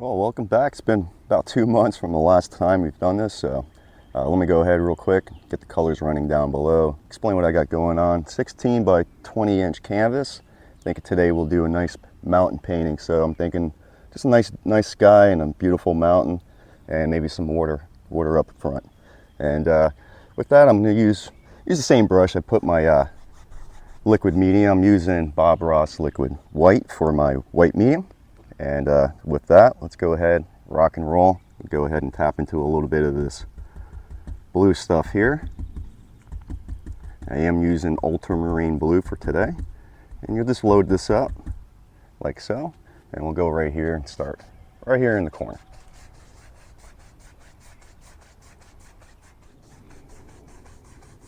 Well, welcome back. It's been about 2 months from the last time we've done this, so let me go ahead real quick, get the colors running down below, explain what I got going on. 16 by 20 inch canvas. I think today we'll do a nice mountain painting, so I'm thinking just a nice sky and a beautiful mountain and maybe some water up front. And with that, I'm going to use the same brush. I put my liquid medium. I'm using Bob Ross liquid white for my white medium. And with that, let's go ahead, rock and roll. Go ahead and tap into a little bit of this blue stuff here. I am using Ultramarine Blue for today. And you'll just load this up like so. And we'll go right here and start right here in the corner.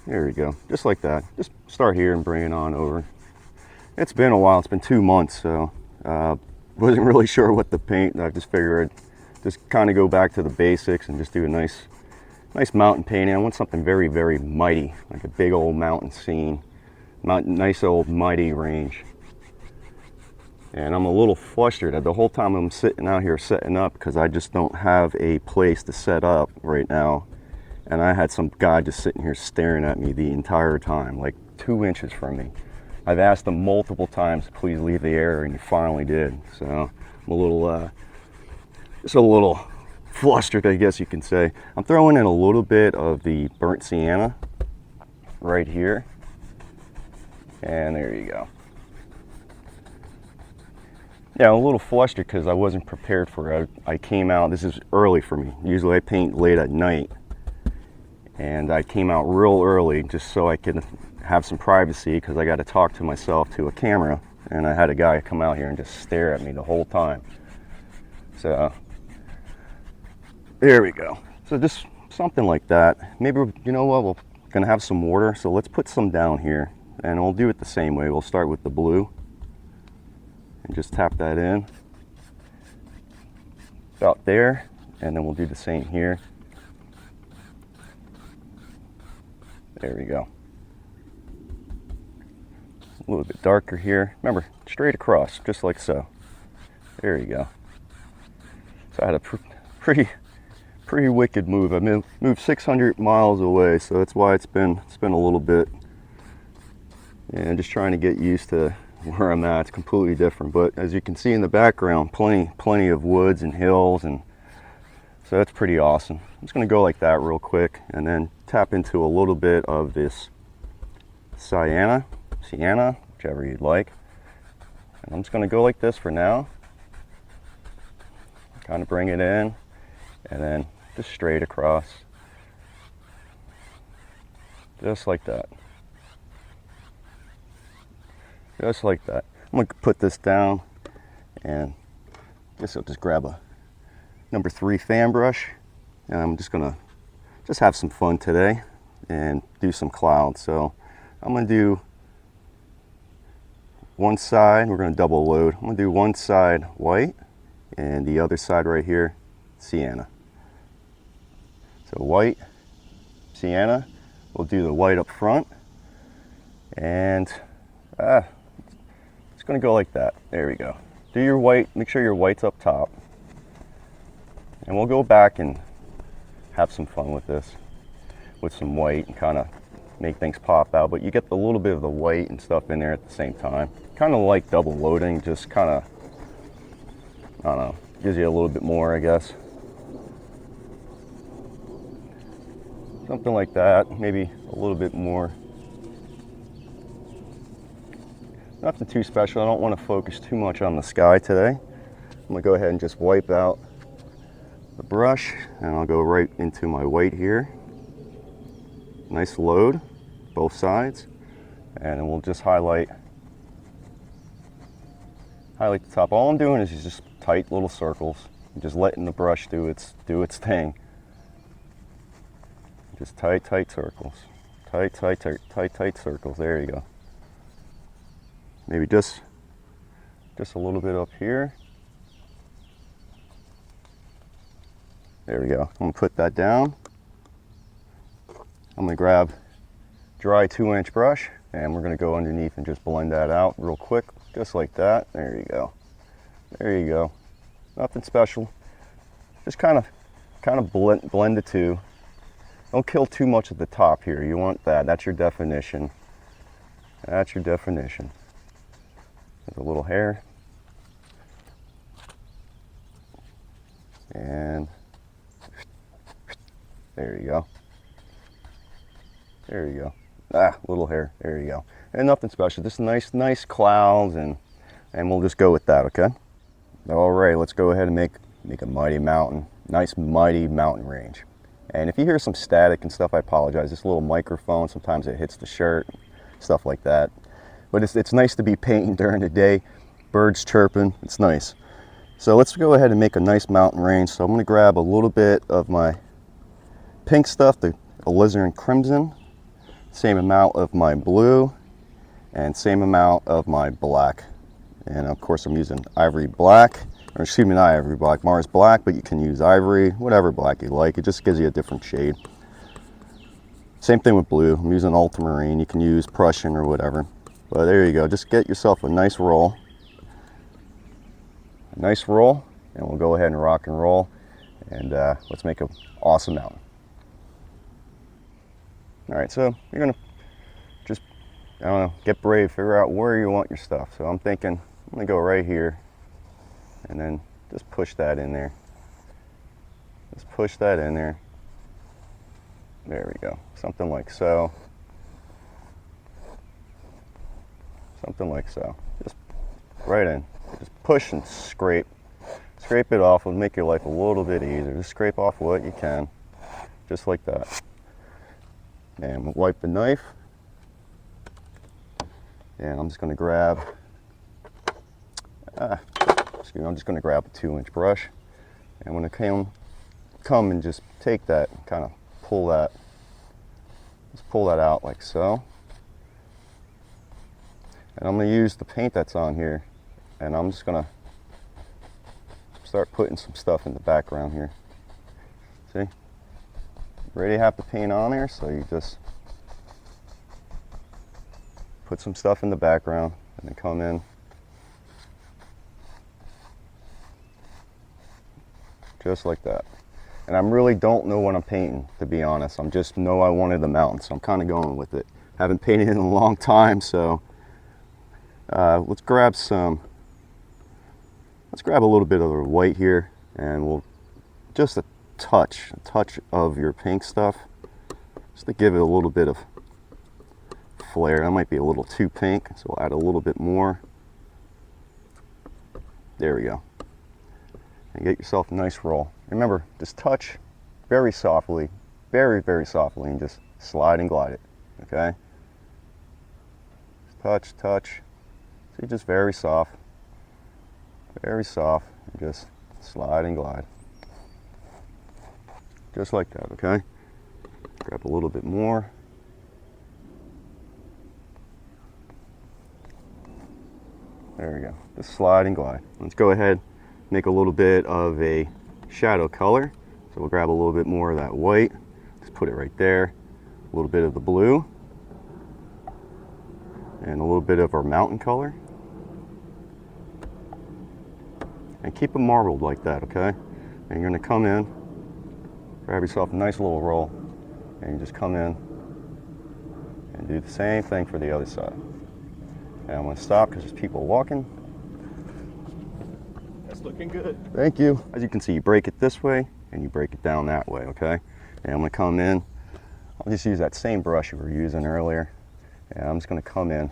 There we go, just like that. Just start here and bring it on over. It's been a while, it's been 2 months, so wasn't really sure what to paint. I just figured I'd just kind of go back to the basics and just do a nice mountain painting. I want something very, very mighty, like a big old mountain scene, nice old mighty range. And I'm a little flustered the whole time I'm sitting out here setting up because I just don't have a place to set up right now. And I had some guy just sitting here staring at me the entire time, like 2 inches from me. I've asked him multiple times, please leave the area, and he finally did. So I'm a little, just a little flustered, I guess you can say. I'm throwing in a little bit of the burnt sienna right here. And there you go. Yeah, I'm a little flustered because I wasn't prepared for it. I came out, this is early for me. Usually I paint late at night. And I came out real early just so I could have some privacy because I got to talk to myself to a camera, and I had a guy come out here and just stare at me the whole time. So there we go. So just something like that. Maybe, you know what, we're gonna have some water, so let's put some down here and we'll do it the same way. We'll start with the blue and just tap that in about there, and then we'll do the same here. There we go. A little bit darker here. Remember, straight across, just like so. There you go. So I had a pretty wicked move. I moved 600 miles away, so that's why it's been a little bit. And just trying to get used to where I'm at. It's completely different. But as you can see in the background, plenty of woods and hills, and so that's pretty awesome. I'm just gonna go like that real quick, and then tap into a little bit of this Sienna, whichever you'd like. And I'm just gonna go like this for now. Kind of bring it in, and then just straight across. Just like that. Just like that. I'm gonna put this down, and I guess I'll just grab a number 3 fan brush, and I'm just gonna have some fun today and do some clouds. So I'm gonna do one side, we're gonna double load. I'm gonna do one side white and the other side right here, sienna. So white, sienna, we'll do the white up front, and it's gonna go like that. There we go. Do your white, make sure your white's up top. And we'll go back and have some fun with this, with some white, and kind of make things pop out. But you get a little bit of the white and stuff in there at the same time. Kind of like double loading, just kind of, I don't know, gives you a little bit more, I guess. Something like that, maybe a little bit more. Nothing too special. I don't want to focus too much on the sky today. I'm gonna go ahead and just wipe out the brush, and I'll go right into my white here. Nice load, both sides, and then we'll just highlight the top. All I'm doing is just tight little circles, just letting the brush do its thing. Just tight circles, tight circles. There you go. Maybe just a little bit up here. There we go. I'm gonna put that down. I'm gonna grab dry 2-inch brush, and we're gonna go underneath and just blend that out real quick, just like that. There you go. There you go. Nothing special. just kind of blend the two. Don't kill too much at the top here. You want that. That's your definition. That's your definition. There's a little hair. And there you go. There you go. Ah, little hair. There you go. And nothing special. Just nice clouds, and we'll just go with that, okay? All right, let's go ahead and make a mighty mountain. Nice mighty mountain range. And if you hear some static and stuff, I apologize. This little microphone, sometimes it hits the shirt, stuff like that. But it's nice to be painting during the day. Birds chirping, it's nice. So let's go ahead and make a nice mountain range. So I'm going to grab a little bit of my pink stuff, the Alizarin Crimson, same amount of my blue, and same amount of my black. And of course I'm using ivory black, or excuse me, not ivory black, Mars black, but you can use ivory, whatever black you like. It just gives you a different shade. Same thing with blue. I'm using ultramarine. You can use Prussian or whatever. But there you go. Just get yourself a nice roll. A nice roll, and we'll go ahead and rock and roll. And let's make an awesome mountain. All right, so you're gonna just, I don't know, get brave, figure out where you want your stuff. So I'm thinking I'm gonna go right here, and then just push that in there. Just push that in there. There we go, something like so. Something like so, just right in. Just push and scrape. Scrape it off, will make your life a little bit easier. Just scrape off what you can, just like that. And we'll wipe the knife. And I'm just gonna grab, excuse me, I'm just gonna grab a 2-inch brush. And I'm gonna come and just take that, kind of pull that, just pull that out like so. And I'm going to use the paint that's on here, and I'm just going to start putting some stuff in the background here. See? You already have the paint on there, so you just put some stuff in the background and then come in. Just like that. And I really don't know what I'm painting, to be honest. I'm just know I wanted the mountain, so I'm kind of going with it. Haven't painted in a long time, so let's grab a little bit of the white here, and we'll just a touch of your pink stuff, just to give it a little bit of flair. That might be a little too pink, so we'll add a little bit more. There we go. And get yourself a nice roll. Remember, just touch very softly, very softly, and just slide and glide it, okay? Just touch. See, just very soft, and just slide and glide. Just like that, okay? Grab a little bit more. There we go, just slide and glide. Let's go ahead, make a little bit of a shadow color. So we'll grab a little bit more of that white, just put it right there. A little bit of the blue, and a little bit of our mountain color. And keep them marbled like that, okay? And you're gonna come in, grab yourself a nice little roll, and you just come in and do the same thing for the other side. And I'm gonna stop because there's people walking. That's looking good. Thank you. As you can see, you break it this way and you break it down that way, okay? And I'm gonna come in, I'll just use that same brush we were using earlier. And I'm just gonna come in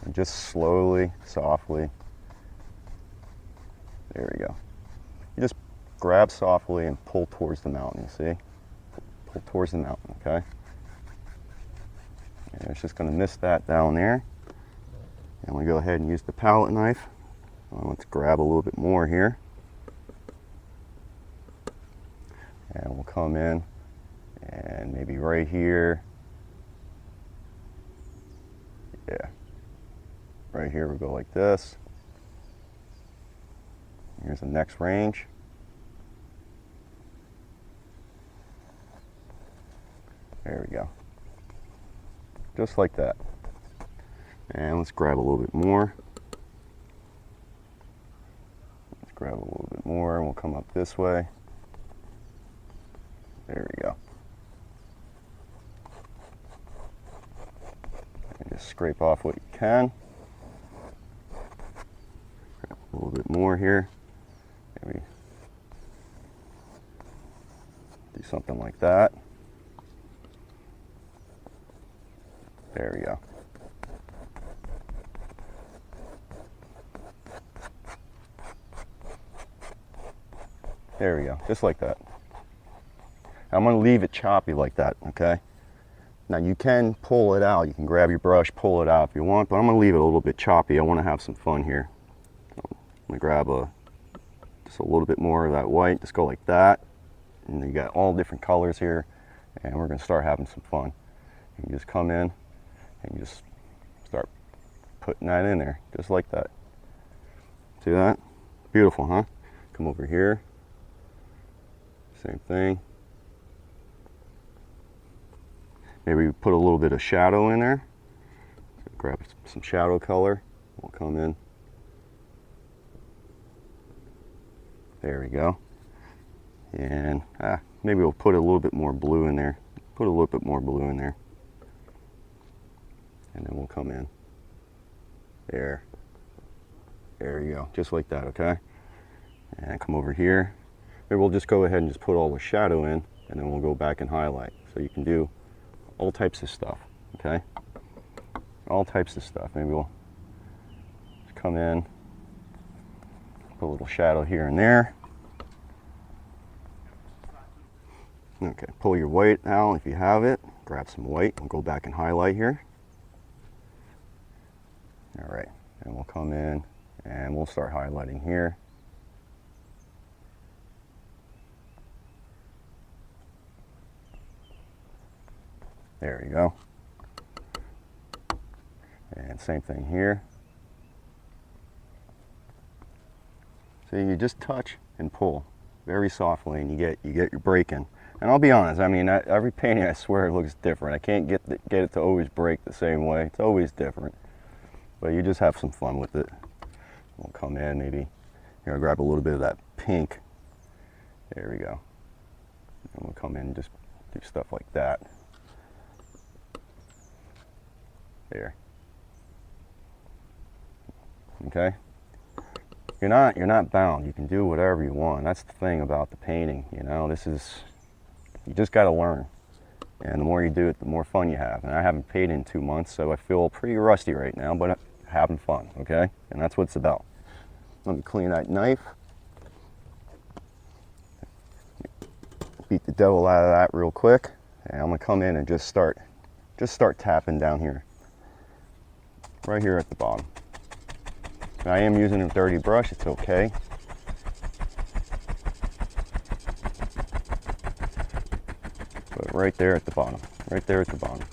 and just slowly, softly. There we go. You just grab softly and pull towards the mountain, you see? Pull towards the mountain, okay? And it's just gonna miss that down there. And we go ahead and use the palette knife. Let's grab a little bit more here. And we'll come in and maybe right here. Yeah. Right here we'll go like this. Here's the next range. There we go. Just like that. And let's grab a little bit more. Let's grab a little bit more, and we'll come up this way. There we go. And just scrape off what you can. Grab a little bit more here. Maybe do something like that. There we go. There we go, just like that. I'm going to leave it choppy like that, okay? Now you can pull it out. You can grab your brush, pull it out if you want, but I'm going to leave it a little bit choppy. I want to have some fun here. I'm going to grab just a little bit more of that white, just go like that. And you got all different colors here, and we're going to start having some fun. You just come in and you just start putting that in there, just like that. See that? Beautiful, huh? Come over here. Same thing. Maybe we put a little bit of shadow in there. So grab some shadow color. We'll come in. There we go. And maybe we'll put a little bit more blue in there. Put a little bit more blue in there. And then we'll come in. There. There you go. Just like that, okay? And come over here. Maybe we'll just go ahead and just put all the shadow in, and then we'll go back and highlight. So you can do all types of stuff, okay? All types of stuff. Maybe we'll just come in, put a little shadow here and there. Okay, pull your white out if you have it. Grab some white and go back and highlight here. All right, and we'll come in and we'll start highlighting here. There you go. And same thing here. So you just touch and pull very softly, and you get your break in. And I'll be honest, I mean, every painting, I swear, it looks different. I can't get it to always break the same way. It's always different. But you just have some fun with it. We'll come in, maybe here, I'll grab a little bit of that pink. There we go. And we'll come in and just do stuff like that. There. Okay. You're not bound. You can do whatever you want. That's the thing about the painting. You know, you just got to learn. And the more you do it, the more fun you have. And I haven't painted in 2 months, so I feel pretty rusty right now, but I'm having fun. Okay. And that's what it's about. Let me clean that knife. Beat the devil out of that real quick. And I'm gonna come in and just start tapping down here. Right here at the bottom. I am using a dirty brush, it's okay. But right there at the bottom, right there at the bottom.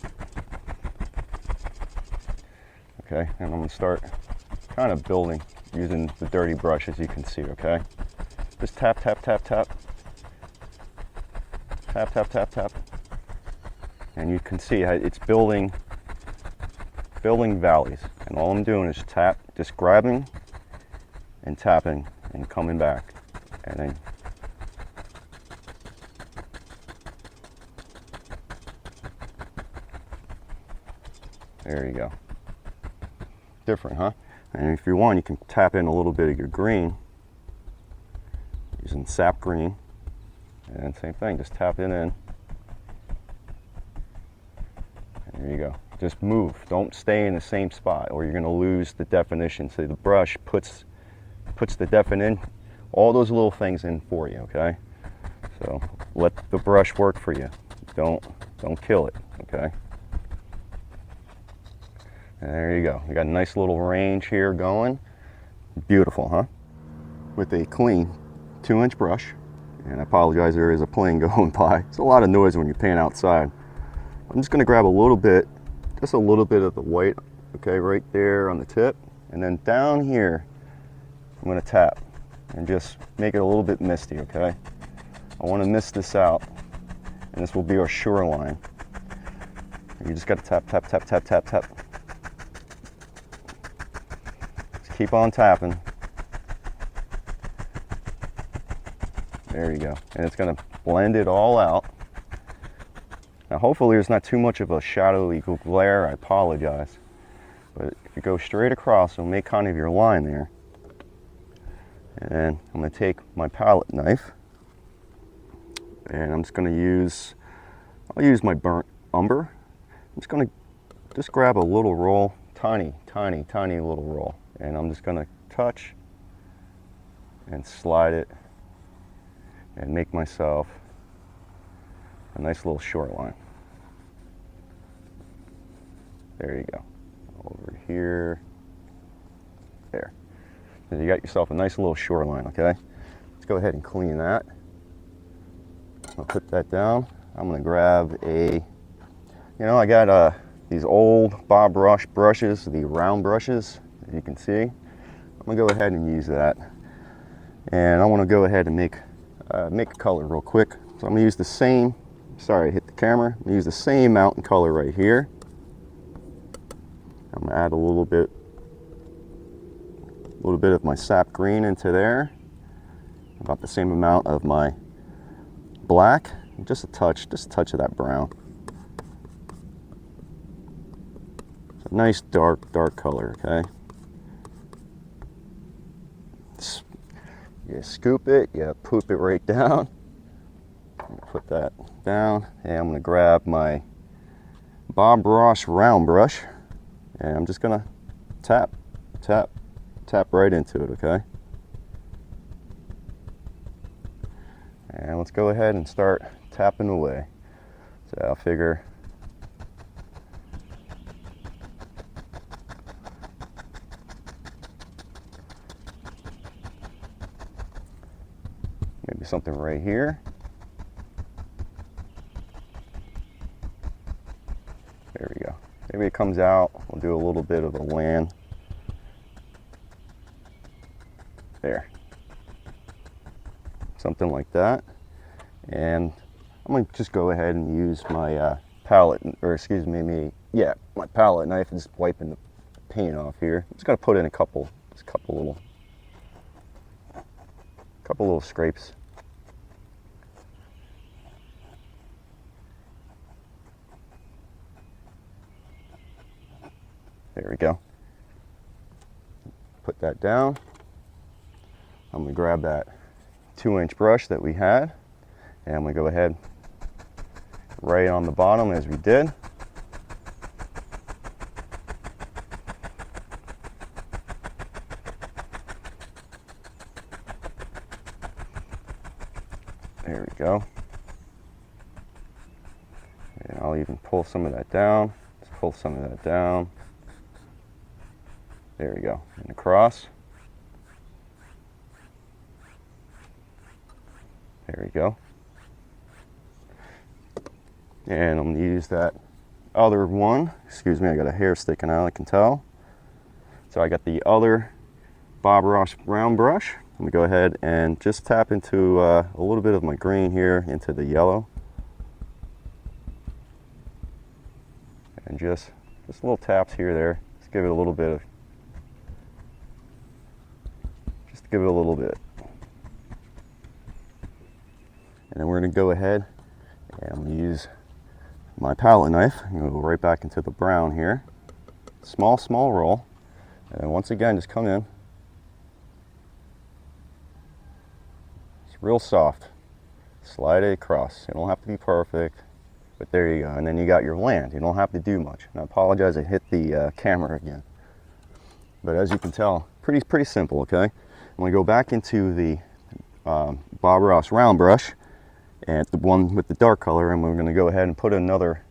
Okay, and I'm gonna start kind of building using the dirty brush, as you can see, okay? Just tap, tap, tap, tap. Tap, tap, tap, tap. And you can see how it's building valleys, and all I'm doing is just grabbing and tapping and coming back, and then there you go. Different, huh? And if you want, you can tap in a little bit of your green using Sap Green, and same thing, just tap it in. And there you go. Just move. Don't stay in the same spot, or you're going to lose the definition. So the brush puts the definition, all those little things in for you. Okay. So let the brush work for you. Don't kill it. Okay. And there you go. You got a nice little range here going. Beautiful, huh? With a clean 2-inch brush. And I apologize, there is a plane going by. It's a lot of noise when you paint outside. I'm just going to grab a little bit. Just a little bit of the white, okay, right there on the tip. And then down here, I'm gonna tap and just make it a little bit misty, okay? I wanna mist this out, and this will be our shoreline. You just gotta tap, tap, tap, tap, tap, tap. Just keep on tapping. There you go. And it's gonna blend it all out. Now hopefully there's not too much of a shadowy glare, I apologize. But if you go straight across, it'll make kind of your line there. And I'm gonna take my palette knife, and I'm just gonna I'll use my burnt umber. I'm just gonna grab a little roll, tiny little roll. And I'm just gonna touch and slide it and make myself a nice little short line. There you go. Over here. There. And you got yourself a nice little short line, okay? Let's go ahead and clean that. I'll put that down. I'm gonna grab I got these old Bob Ross brushes, the round brushes, as you can see. I'm gonna go ahead and use that. And I wanna go ahead and make a color real quick. So I'm gonna use the same, sorry, I hit the camera. I'm gonna use the same mountain color right here. I'm gonna add a little bit of my Sap Green into there. About the same amount of my black, just a touch of that brown. It's a nice dark color, okay? You scoop it, you poop it right down. Put that down, and I'm gonna grab my Bob Ross round brush, and I'm just gonna tap right into it, okay? And let's go ahead and start tapping away. So I'll figure maybe something right here. There we go. Maybe it comes out. We'll do a little bit of a land. There. Something like that. And I'm going to just go ahead and use my palette, or excuse me, my palette knife, and just wiping the paint off here. I'm just going to put in a couple little scrapes. There we go. Put that down. I'm going to grab that 2-inch brush that we had, and I'm going to go ahead right on the bottom as we did. There we go. And I'll even pull some of that down. Let's pull some of that down. There we go. And across. There we go. And I'm going to use that other one. Excuse me, I got a hair sticking out, I can tell. So I got the other Bob Ross round brush. Let me go ahead and just tap into a little bit of my green here into the yellow. And just little taps here, there. Just give it a little bit. Give it a little bit. And then we're going to go ahead and use my palette knife. I'm going to go right back into the brown here. Small roll. And then once again, just come in. It's real soft. Slide it across. It don't have to be perfect, but there you go. And then you got your land. You don't have to do much. And I apologize, I hit the camera again. But as you can tell, pretty simple, okay? I'm going to go back into the Bob Ross round brush, and the one with the dark color, and we're going to go ahead and put another,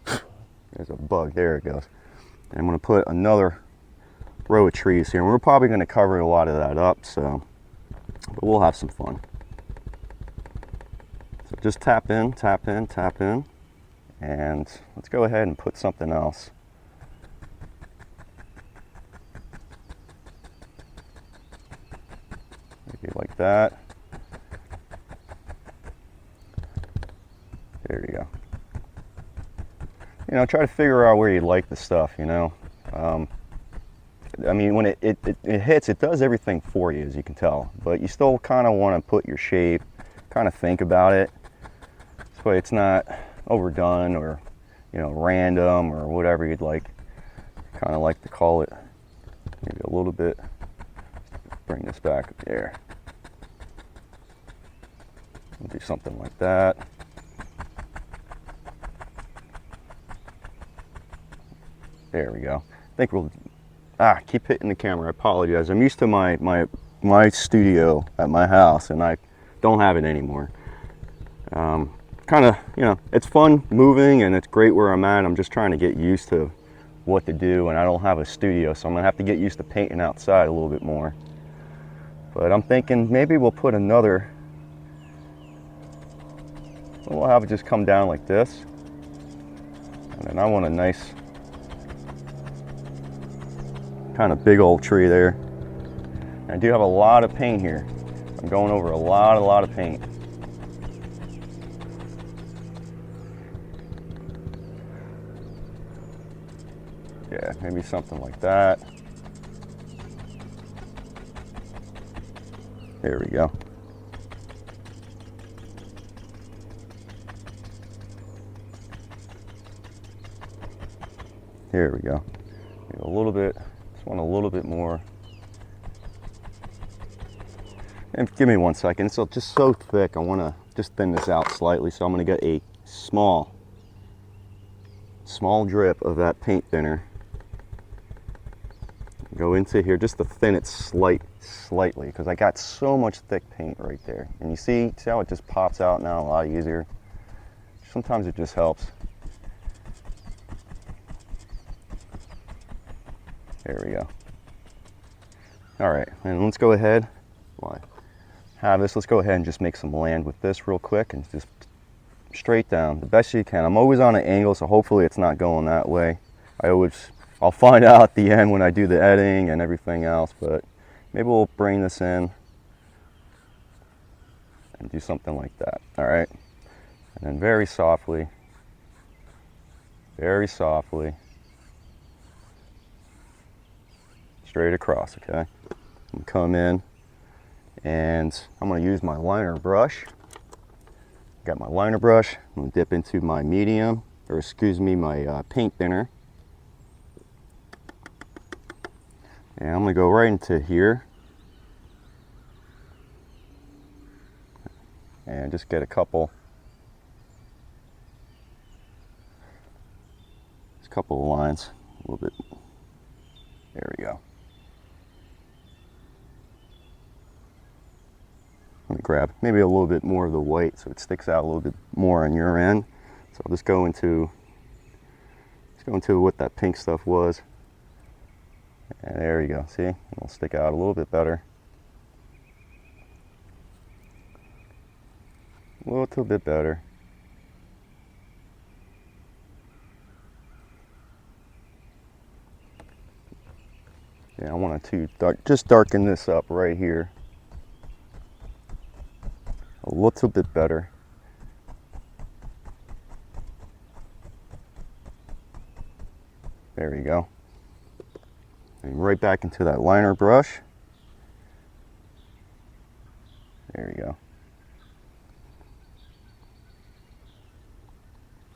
there's a bug, there it goes. And I'm going to put another row of trees here, and we're probably going to cover a lot of that up, so, but we'll have some fun. So just tap in, and let's go ahead and put something else. Maybe like that. There you go. You know, try to figure out where you like the stuff, you know. I mean, when it hits, it does everything for you, as you can tell. But you still kind of want to put your shape, kind of think about it. This way it's not overdone or, you know, random or whatever you'd like. Kind of like to call it. Maybe a little bit. Bring this back there. We'll do something like that. There we go. I think we'll, keep hitting the camera. I apologize. I'm used to my studio at my house, and I don't have it anymore. Kind of, you know, it's fun moving, and it's great where I'm at. I'm just trying to get used to what to do, and I don't have a studio, so I'm gonna have to get used to painting outside a little bit more. But I'm thinking maybe we'll put another, we'll have it just come down like this, and then I want a nice kind of big old tree there. I do have a lot of paint here. I'm going over a lot of paint. Yeah, maybe something like that. There we go. There we go. Maybe a little bit, just want a little bit more. And give me 1 second. It's just so thick. I want to just thin this out slightly. So I'm going to get a small drip of that paint thinner. Go into here just to thin it slightly, because I got so much thick paint right there. And you see how it just pops out now a lot easier. Sometimes it just helps. There we go. All right, and let's go ahead. Well, I have this. Let's go ahead and just make some land with this real quick and just straight down the best you can. I'm always on an angle, so hopefully it's not going that way. I'll find out at the end when I do the editing and everything else, but maybe we'll bring this in and do something like that. All right, and then very softly, straight across. Okay, I'm come in, and I'm going to use my liner brush. Got my liner brush. I'm going to dip into my medium, or excuse me, my paint thinner. And I'm going to go right into here. And just get a couple of lines, a little bit. There we go. Let me grab maybe a little bit more of the white so it sticks out a little bit more on your end. So I'll just go into what that pink stuff was. And there you go. See, it'll stick out a little bit better. A little bit better. Yeah, I want to just darken this up right here a little bit better. There you go. And right back into that liner brush. There you go.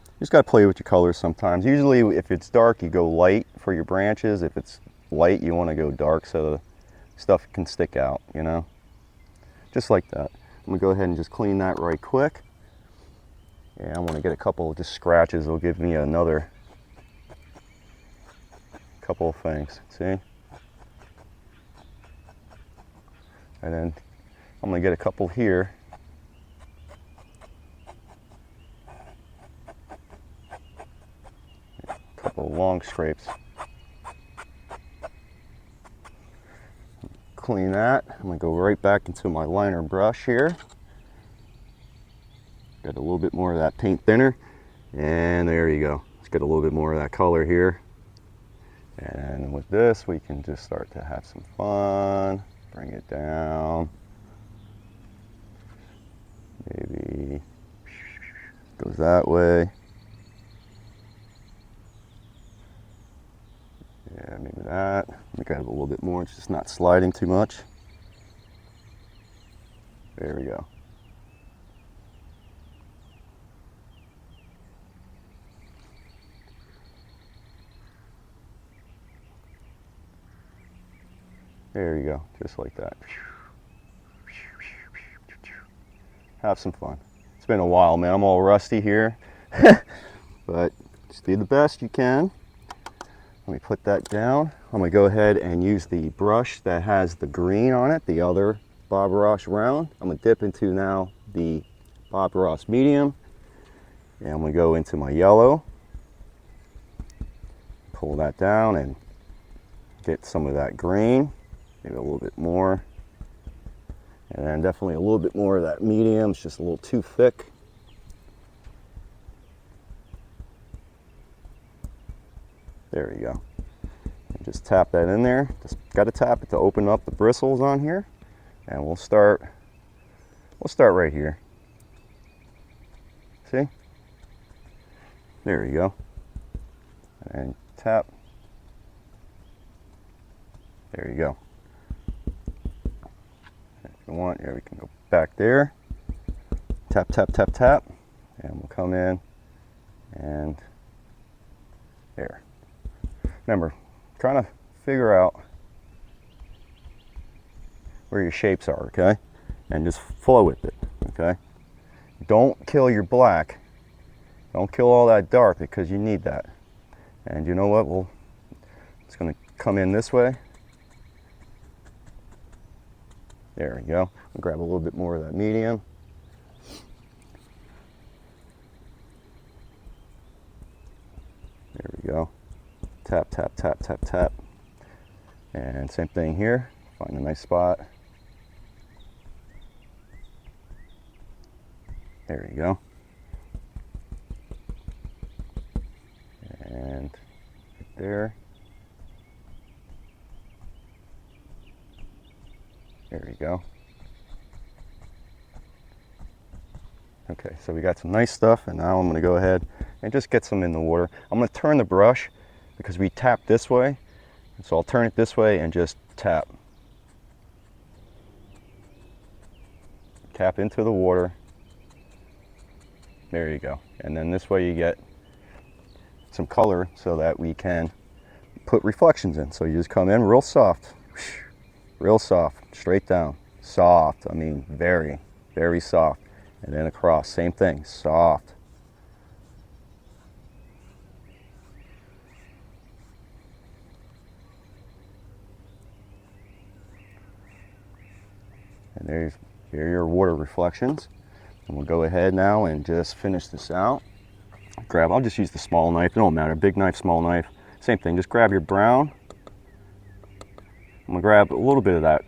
You just got to play with your colors sometimes. Usually if it's dark, you go light for your branches. If it's light, you want to go dark so the stuff can stick out, you know? Just like that. I'm going to go ahead and just clean that right quick. And I want to get a couple of just scratches. It'll give me another couple of things, see? And then I'm going to get a couple here. A couple of long scrapes. Clean that. I'm going to go right back into my liner brush here. Got a little bit more of that paint thinner. And there you go. Let's get a little bit more of that color here. And with this, we can just start to have some fun. Bring it down. Maybe goes that way. Yeah, maybe that. Let me grab a little bit more. It's just not sliding too much. There we go. There you go, just like that. Have some fun. It's been a while, man. I'm all rusty here, but just do the best you can. Let me put that down. I'm gonna go ahead and use the brush that has the green on it, the other Bob Ross round. I'm gonna dip into now the Bob Ross medium, and I'm gonna go into my yellow, pull that down and get some of that green, maybe a little bit more, and then definitely a little bit more of that medium. It's just a little too thick. There we go. And just tap that in there. Just got to tap it to open up the bristles on here. And we'll start right here. See? There you go. And tap. There you go. If you want, here we can go back there. Tap, tap, tap, tap. And we'll come in and there. Remember, trying to figure out where your shapes are, okay? And just flow with it, okay? Don't kill your black. Don't kill all that dark because you need that. And you know what? It's gonna come in this way. There we go. I'll grab a little bit more of that medium. There we go. Tap, tap, tap, tap, tap. And same thing here. Find a nice spot. There you go. And right there. There you go. Okay, so we got some nice stuff, and now I'm going to go ahead and just get some in the water. I'm going to turn the brush because we tap this way, so I'll turn it this way and just tap. Tap into the water. There you go. And then this way you get some color so that we can put reflections in. So you just come in real soft, real soft, straight down, soft. I mean, very, very soft. And then across, same thing, soft. And here are your water reflections. And we'll go ahead now and just finish this out. I'll just use the small knife, it don't matter, big knife, small knife, same thing. Just grab your brown. I'm gonna grab a little bit of that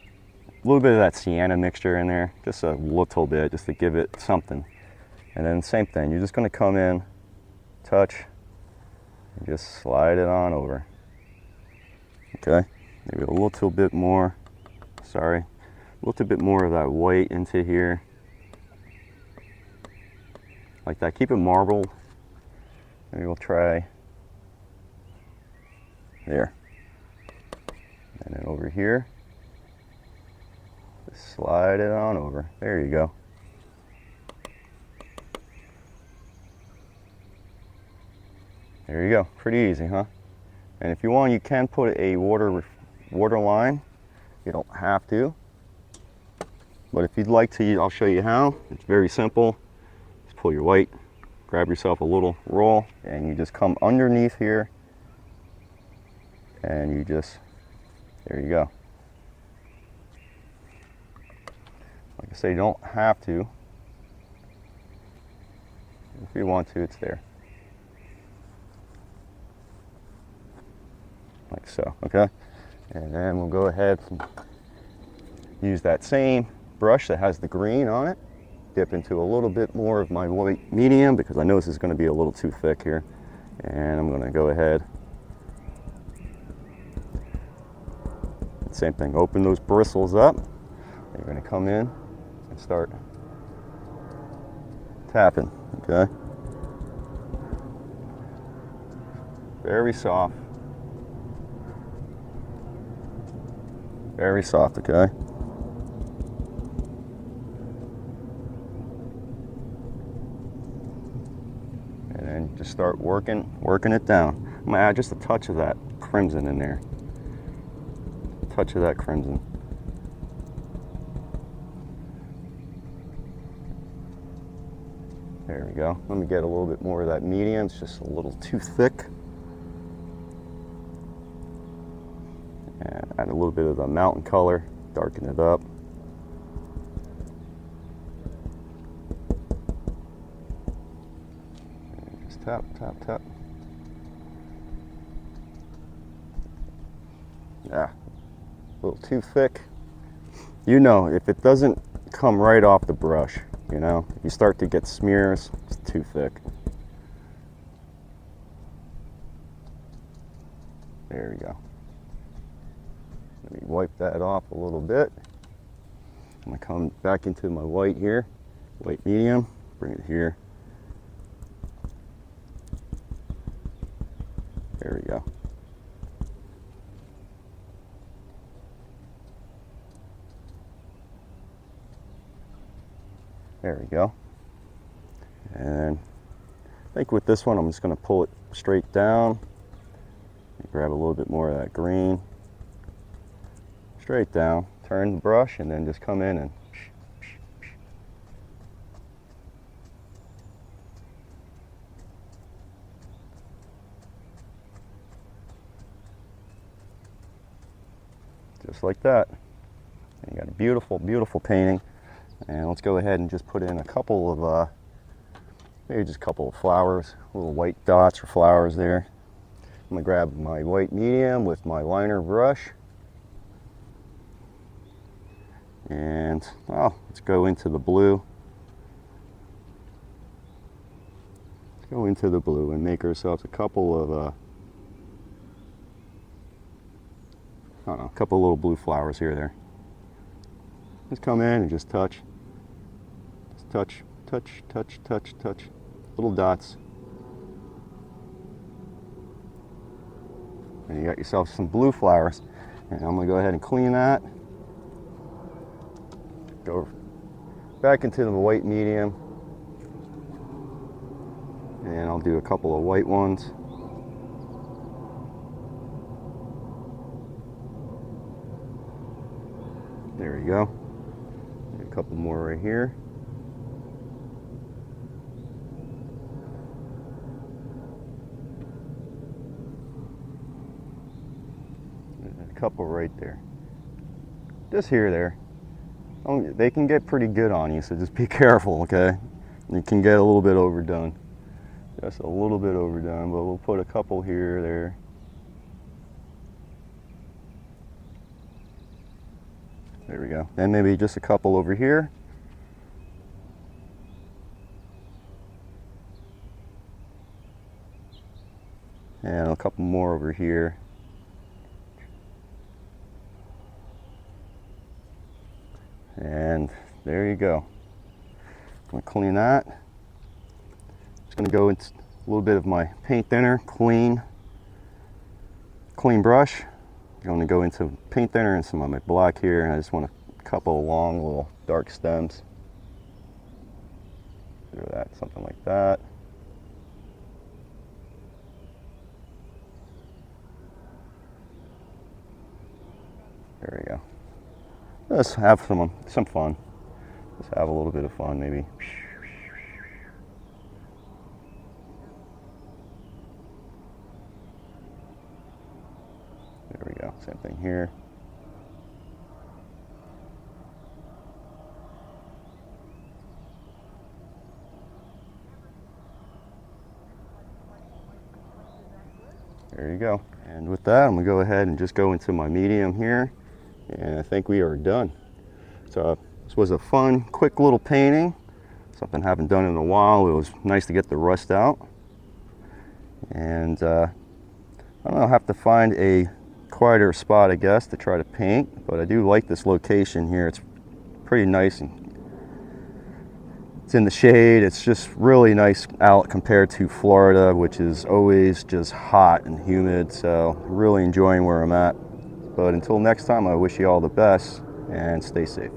Sienna mixture in there, just a little bit, just to give it something. And then same thing, you're just gonna come in, touch, and just slide it on over. Okay, maybe a little bit more, sorry, a little bit more of that white into here. Like that, keep it marbled. Maybe we'll try there. And then over here, just slide it on over. There you go. There you go, pretty easy, huh? And if you want, you can put a water line. You don't have to. But if you'd like to, I'll show you how. It's very simple. Just pull your white, grab yourself a little roll, and you just come underneath here, and you just, there you go. Like I say, you don't have to. If you want to, it's there. Like so, okay? And then we'll go ahead and use that same brush that has the green on it. Dip into a little bit more of my white medium because I know this is going to be a little too thick here. And I'm going to go ahead. Same thing, open those bristles up. You're going to come in and start tapping, okay? Very soft. Very soft, okay? And then just start working it down. I'm gonna add just a touch of that crimson in there. A touch of that crimson. There we go. Let me get a little bit more of that medium. It's just a little too thick. And add a little bit of the mountain color, darken it up. And just tap, tap, tap. Yeah, a little too thick. You know, if it doesn't come right off the brush, you know, if you start to get smears, it's too thick. There we go. Let me wipe that off a little bit. I'm gonna come back into my white here, white medium, bring it here. There we go. There we go. And I think with this one, I'm just going to pull it straight down. Grab a little bit more of that green. Straight down. Turn the brush and then just come in and just like that. And you got a beautiful, beautiful painting. And let's go ahead and just put in a couple of, maybe just a couple of flowers, little white dots or flowers there. I'm gonna grab my white medium with my liner brush. And, well, let's go into the blue. Let's go into the blue and make ourselves a couple of, I don't know, a couple of little blue flowers here or there. Just come in and just touch. Just touch, touch, touch, touch, touch. Little dots. And you got yourself some blue flowers. And I'm gonna go ahead and clean that. Go back into the white medium. And I'll do a couple of white ones. There you go. A couple more right here. And a couple right there. Just here, there. They can get pretty good on you, so just be careful, okay? You can get a little bit overdone. Just a little bit overdone, but we'll put a couple here, there. There we go. And maybe just a couple over here. And a couple more over here. And there you go. I'm gonna clean that. Just gonna go into a little bit of my paint thinner, clean brush. I'm gonna go into paint thinner and some of my black here, and I just want a couple of long little dark stems. Do that, something like that. There we go. Let's have some fun. Let's have a little bit of fun, maybe. There we go. Same thing here. There you go. And with that, I'm gonna go ahead and just go into my medium here. And I think we are done. So this was a fun, quick little painting. Something I haven't done in a while. It was nice to get the rust out. And I don't know, I'll have to find a quieter spot, I guess, to try to paint. But I do like this location here. It's pretty nice, and it's in the shade. It's just really nice out compared to Florida, which is always just hot and humid. So really enjoying where I'm at. But until next time, I wish you all the best and stay safe.